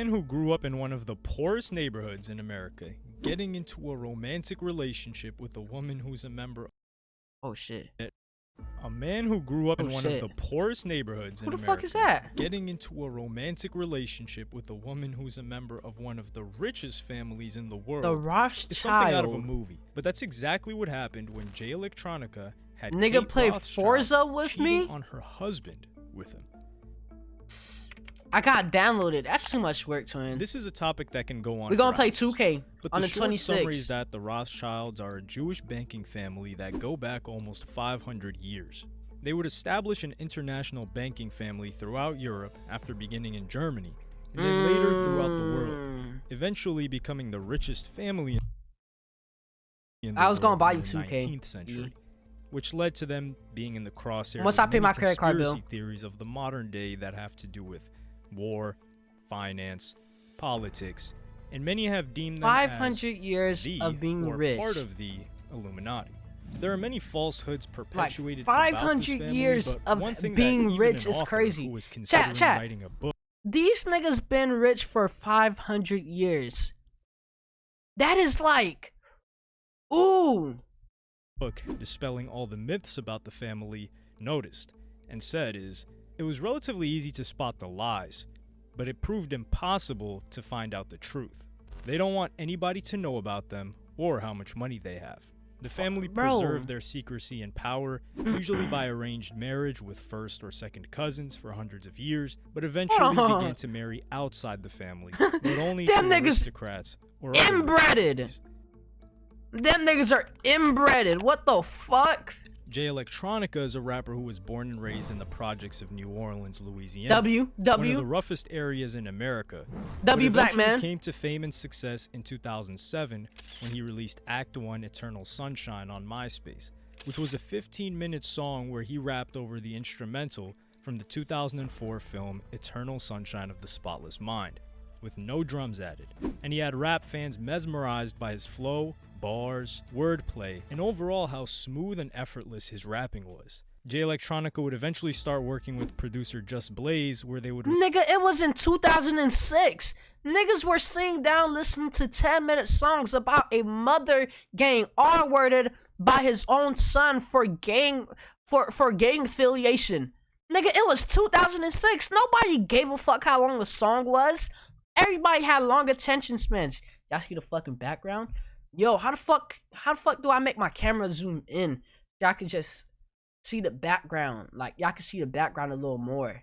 man who grew up in one of the poorest neighborhoods in America getting into a romantic relationship with a woman who's a member. Oh shit. A man who grew up in one of the poorest neighborhoods in America. Who the fuck is that? Getting into a romantic relationship with a woman who's a member of one of the richest families in the world. The Rothschild. It's something out of a movie. But that's exactly what happened when Jay Electronica had nigga Kate play Rothschild Forza with me on her husband with him. I got downloaded. That's too much work, twin. This is a topic that can go on. We're gonna play hours. 2K But on the short 26th. summary is that the Rothschilds are a Jewish banking family that go back almost 500 years. They would establish an international banking family throughout Europe after beginning in Germany, and then later throughout the world, eventually becoming the richest family in the I was gonna world buy in you the 2K. 19th century, which led to them being in the crosshairs Once of I pay many my credit card bill. conspiracy theories of the modern day that have to do with war, finance, politics, and many have deemed them 500 as years the of being or rich. part of the Illuminati. There are many falsehoods Like perpetuated 500 about this years family, but of one thing being that even rich an is author crazy. who was considering Chat. writing a book These niggas been rich for 500 years. That is like, ooh. dispelling all the myths about the family noticed and said is, it was relatively easy to spot the lies, but it proved impossible to find out the truth. They don't want anybody to know about them or how much money they have. The family preserved their secrecy and power, usually by arranged marriage with first or second cousins for hundreds of years, but eventually began to marry outside the family, but only Them to niggas aristocrats or other inbreaded. families. Them niggas are inbreaded. What the fuck? Jay Electronica is a rapper who was born and raised in the projects of New Orleans, Louisiana. one of the roughest areas in America. W black man. Came to fame and success in 2007 when he released Act 1 Eternal Sunshine on MySpace, which was a 15-minute song where he rapped over the instrumental from the 2004 film Eternal Sunshine of the Spotless Mind, with no drums added. And he had rap fans mesmerized by his flow, bars, wordplay, and overall how smooth and effortless his rapping was. Jay Electronica would eventually start working with producer Just Blaze, where they would... Nigga, it was in 2006. Niggas were sitting down listening to 10-minute songs about a mother getting R-worded by his own son for gang affiliation. Nigga, it was 2006. Nobody gave a fuck how long the song was. Everybody had long attention spans. Y'all see the fucking background? Yo, how the fuck do I make my camera zoom in? Y'all can just see the background. Like, y'all can see the background a little more.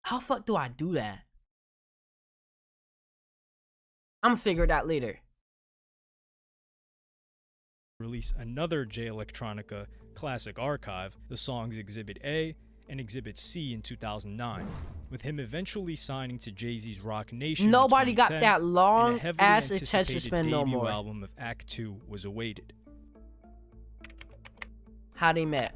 How the fuck do I do that? I'm gonna figure it out later. Release another Jay Electronica classic archive, the songs Exhibit A and Exhibit C in 2009, with him eventually signing to Jay-Z's Rock Nation. Nobody got that long ass attention attention span no more. Album of Act 2 was awaited. How they met?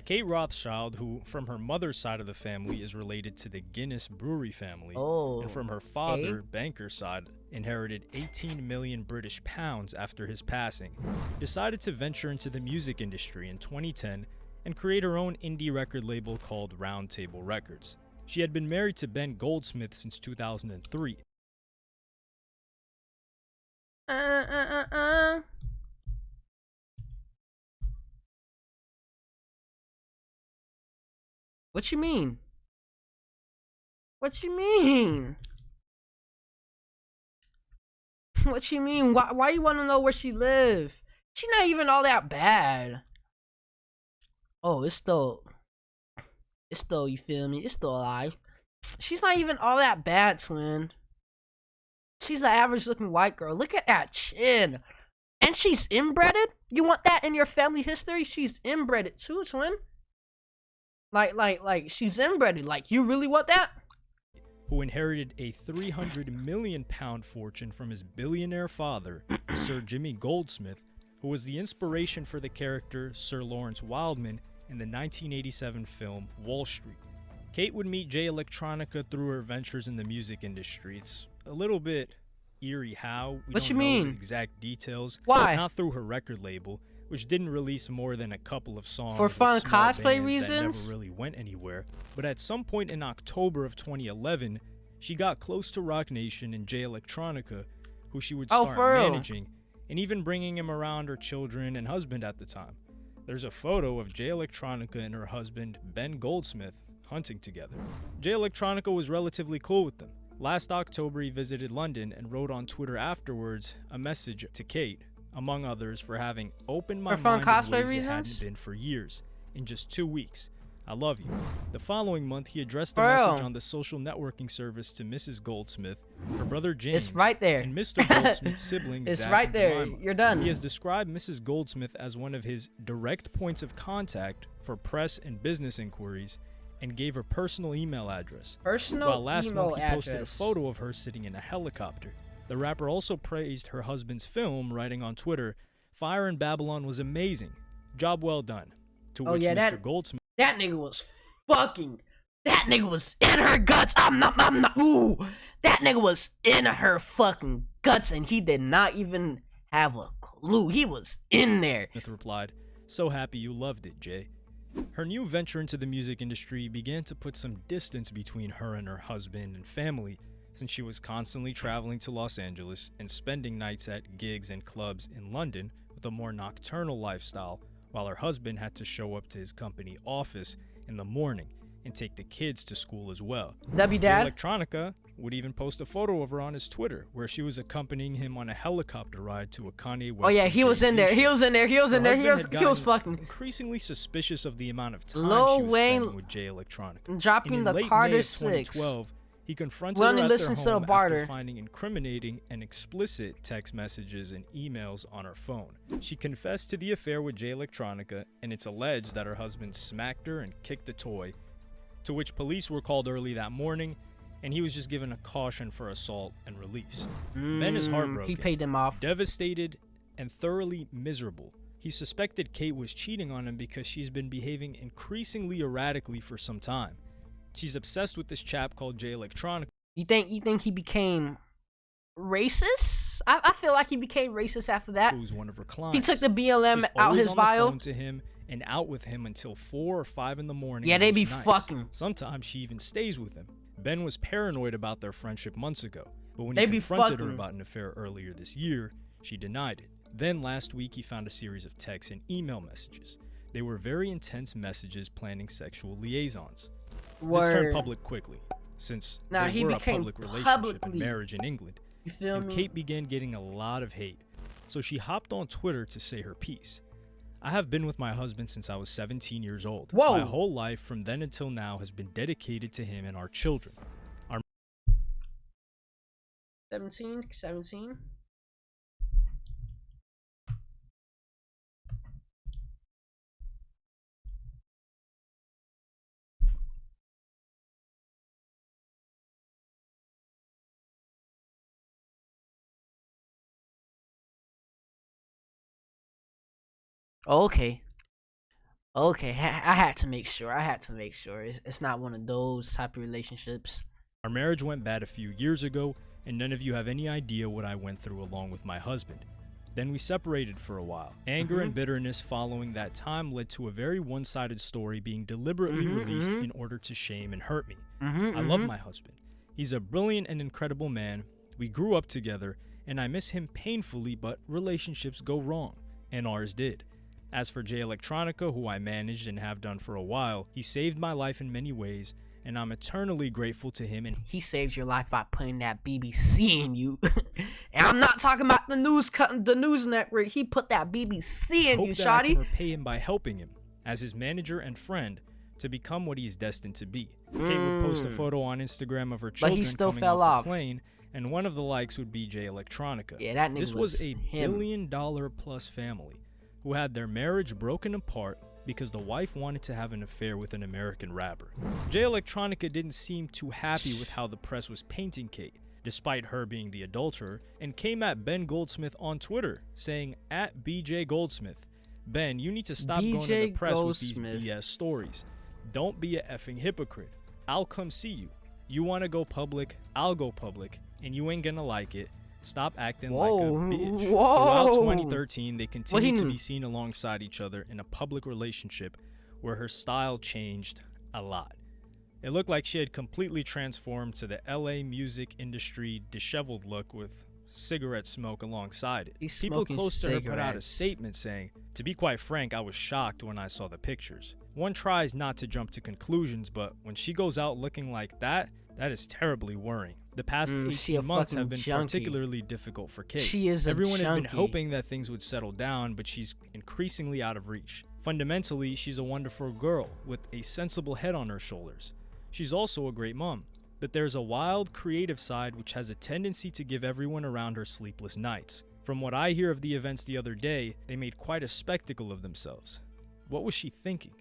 Kate Rothschild, who from her mother's side of the family is related to the Guinness Brewery family, and from her father, banker's side, inherited 18 million British pounds after his passing, decided to venture into the music industry in 2010 and create her own indie record label called Round Table Records. She had been married to Ben Goldsmith since 2003. What you mean? What you mean? What you mean? Why you want to know where she live? She not even all that bad. Oh, it's still, you feel me? It's still alive. She's not even all that bad, twin. She's an average looking white girl. Look at that chin. And she's inbreaded? You want that in your family history? She's inbreaded too, twin. Like she's inbreaded. Like, you really want that? Who inherited a 300 million pound fortune from his billionaire father, Sir Jimmy Goldsmith, who was the inspiration for the character Sir Lawrence Wildman in the 1987 film Wall Street. Kate would meet Jay Electronica through her ventures in the music industry. It's a little bit eerie how. We what don't you know mean? the exact details. Why? Not through her record label, which didn't release more than a couple of songs For with fun small cosplay bands reasons? that never really went anywhere. But at some point in October of 2011, she got close to Roc Nation and Jay Electronica, who she would Oh, start for real? managing, and even bringing him around her children and husband at the time. There's a photo of Jay Electronica and her husband, Ben Goldsmith, hunting together. Jay Electronica was relatively cool with them. Last October, he visited London and wrote on Twitter afterwards a message to Kate, among others, for having opened my For fun mind in cosplay ways it reasons? hadn't been for years, in just 2 weeks. I love you. The following month, he addressed a For message real? on the social networking service to Mrs. Goldsmith, her brother James, It's right there. and Mr. Goldsmith's siblings, It's Zach right and there. Jemima. You're done. He has described Mrs. Goldsmith as one of his direct points of contact for press and business inquiries, and gave her personal email address. Personal While last email month he posted a address. photo of her sitting in a helicopter. The rapper also praised her husband's film, writing on Twitter, "Fire in Babylon was amazing. Job well done." To Oh, which yeah, Mr. Goldsmith That nigga was fucking. That nigga was in her guts. I'm not. Ooh. That nigga was in her fucking guts, and he did not even have a clue. He was in there. replied, "So happy you loved it, Jay." Her new venture into the music industry began to put some distance between her and her husband and family, since she was constantly traveling to Los Angeles and spending nights at gigs and clubs in London with a more nocturnal lifestyle, while her husband had to show up to his company office in the morning and take the kids to school as well. W dad. Electronica would even post a photo of her on his Twitter, where she was accompanying him on a helicopter ride to a Kanye West. Oh yeah, and he was in Jay-Z there. He show. was in there. He was in Her there. He was. husband He was had fucking gotten increasingly suspicious of the amount of time Lil she was Wayne spending with Jay Electronica. dropping And in the late Carter May of 6. 2012, he confronted We her only at their listened to the home barter. after finding incriminating and explicit text messages and emails on her phone. She confessed to the affair with Jay Electronica, and it's alleged that her husband smacked her and kicked the toy, to which police were called early that morning, and he was just given a caution for assault and released. Ben is heartbroken, He paid them off. devastated, and thoroughly miserable. He suspected Kate was cheating on him because she's been behaving increasingly erratically for some time. She's obsessed with this chap called Jay Electronica, You think he became racist? I feel like he became racist after that. who's one of her clients. He took the BLM She's out always his on the bio. phone to him and out with him until 4 or 5 in the morning. Yeah, they most be nights. fucking. Sometimes she even stays with him. Ben was paranoid about their friendship months ago, but when They he be confronted her fucking. about an affair earlier this year, she denied it. Then last week he found a series of texts and email messages. They were very intense messages planning sexual liaisons. This turned Word. public quickly, since Nah, they he were a became public relationship publicly- and marriage in England. You feel And me? Kate began getting a lot of hate, so she hopped on Twitter to say her piece. "I have been with my husband since I was 17 years old. Whoa. My whole life from then until now has been dedicated to him and our children. 17. Okay. Okay, I had to make sure. It's not one of those type of relationships. Our marriage went bad a few years ago, and none of you have any idea what I went through along with my husband. Then we separated for a while. Anger and bitterness following that time led to a very one-sided story being deliberately released in order to shame and hurt me. I love my husband. He's a brilliant and incredible man. We grew up together, and I miss him painfully, but relationships go wrong, and ours did. As for Jay Electronica, who I managed and have done for a while, he saved my life in many ways, and I'm eternally grateful to him. And He saved your life by putting that BBC in you. And I'm not talking about the news network. He put that BBC in hope you, that I can shawty. repay him by helping him, as his manager and friend, to become what he's destined to be. Kate would post a photo on Instagram of her But children he still coming fell off off. a plane, and one of the likes would be Jay Electronica. Yeah, that nigga This was a him. billion-dollar-plus family who had their marriage broken apart because the wife wanted to have an affair with an American rapper. Jay Electronica didn't seem too happy with how the press was painting Kate, despite her being the adulterer, and came at Ben Goldsmith on Twitter, saying, @BJ Goldsmith, "Ben, you need to stop going to the BJ press Goldsmith. with these BS stories. Don't be a effing hypocrite. I'll come see you. You want to go public, I'll go public, and you ain't gonna like it. Stop acting Whoa, like a bitch. whoa. Throughout 2013, they continued to he- be seen alongside each other in a public relationship where her style changed a lot. It looked like she had completely transformed to the LA music industry disheveled look with cigarette smoke alongside it. He's People smoking close to her put out a cigarettes. statement saying, "To be quite frank, I was shocked when I saw the pictures." One tries not to jump to conclusions, but when she goes out looking like that is terribly worrying. The past she a 18 months fucking have been junkie. particularly difficult for Kate. She is a Everyone had been junkie. hoping that things would settle down, but she's increasingly out of reach. Fundamentally, she's a wonderful girl with a sensible head on her shoulders. She's also a great mom, but there's a wild, creative side which has a tendency to give everyone around her sleepless nights. From what I hear of the events the other day, they made quite a spectacle of themselves. What was she thinking?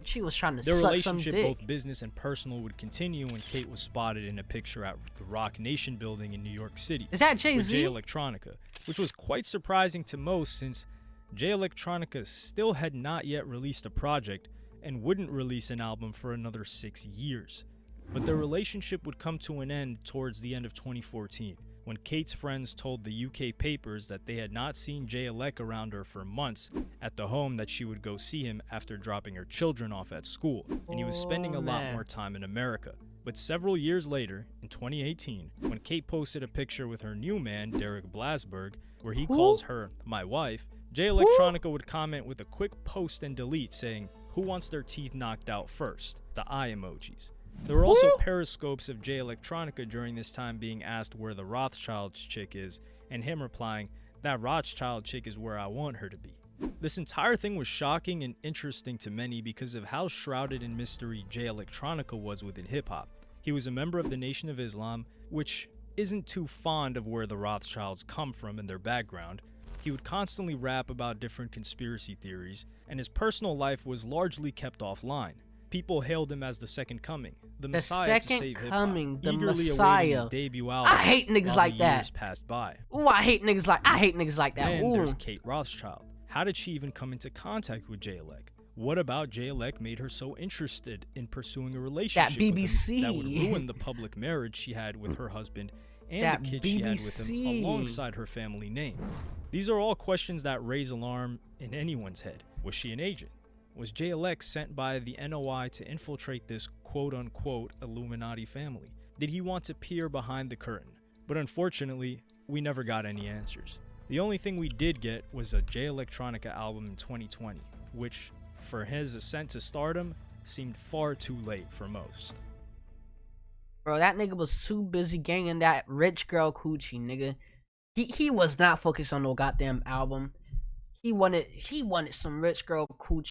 She was trying to Their suck some relationship, dick. both business and personal, would continue when Kate was spotted in a picture at the Rock Nation building in New York City Is that with Jay-Z? Jay Electronica, which was quite surprising to most since Jay Electronica still had not yet released a project and wouldn't release an album for another 6 years. But their relationship would come to an end towards the end of 2014, when Kate's friends told the UK papers that they had not seen Jay Elec around her for months at the home that she would go see him after dropping her children off at school, and he was spending a lot man. more time in America. But several years later, in 2018, when Kate posted a picture with her new man, Derek Blasberg, where he calls her my wife, Jay Electronica would comment with a quick post and delete saying, "Who wants their teeth knocked out first?" The eye emojis. There were also periscopes of Jay Electronica during this time being asked where the Rothschild chick is, and him replying, "That Rothschild chick is where I want her to be." This entire thing was shocking and interesting to many because of how shrouded in mystery Jay Electronica was within hip-hop. He was a member of the Nation of Islam, which isn't too fond of where the Rothschilds come from in their background. He would constantly rap about different conspiracy theories, and his personal life was largely kept offline. People hailed him as the second coming, the Messiah to second save hip-hop, coming, the eagerly awaiting Messiah. his debut album. I hate niggas while like the that. years passed by. Ooh, I hate niggas like that. And Ooh. there's Kate Rothschild. How did she even come into contact with Jay Elec? What about Jay Elec made her so interested in pursuing a relationship with BBC. him that would ruin the public marriage she had with her husband and That the kid she had with him BBC. alongside her family name? These are all questions that raise alarm in anyone's head. Was she an agent? Was Jay Elec sent by the NOI to infiltrate this quote-unquote Illuminati family? Did he want to peer behind the curtain? But unfortunately, we never got any answers. The only thing we did get was a Jay Electronica album in 2020, which, for his ascent to stardom, seemed far too late for most. Bro, that nigga was too busy ganging that rich girl coochie, nigga. He was not focused on no goddamn album. He wanted some rich girl coochie.